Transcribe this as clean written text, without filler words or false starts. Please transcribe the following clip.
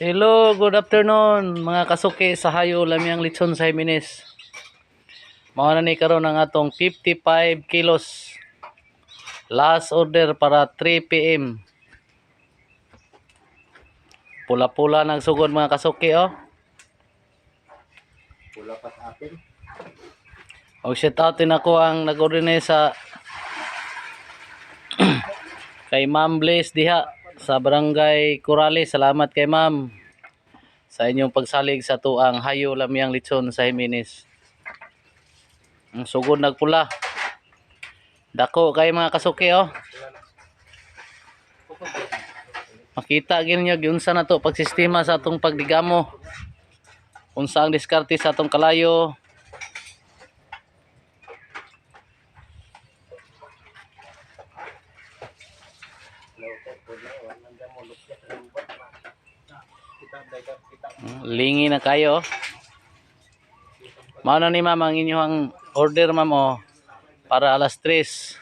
Hello, good afternoon mga kasuki sa Hayo Lamyang Lechon sa Jimenez. Mao na ni karon ang atong 55 kilos. Last order para 3 PM. Pula-pula nagsugod mga kasuki oh. Pula pa sa atin. Og shout out din ako ang nag-order sa kay Ma'am Bliss diha sa Barangay Corales. Salamat kay Ma'am sa inyong pagsalig sa tuang Hayo Lamyang Lechon sa Jimenez. Ang sugod nagpula. Dako kay mga kasuki oh. Makita gyud niyo unsa na to pagsistema sa atong pagdigamo. Unsa ang diskarte sa atong kalayo. Lingi na kayo. Mao na ni ma'am ang inyong order ma'am oh, para alas 3.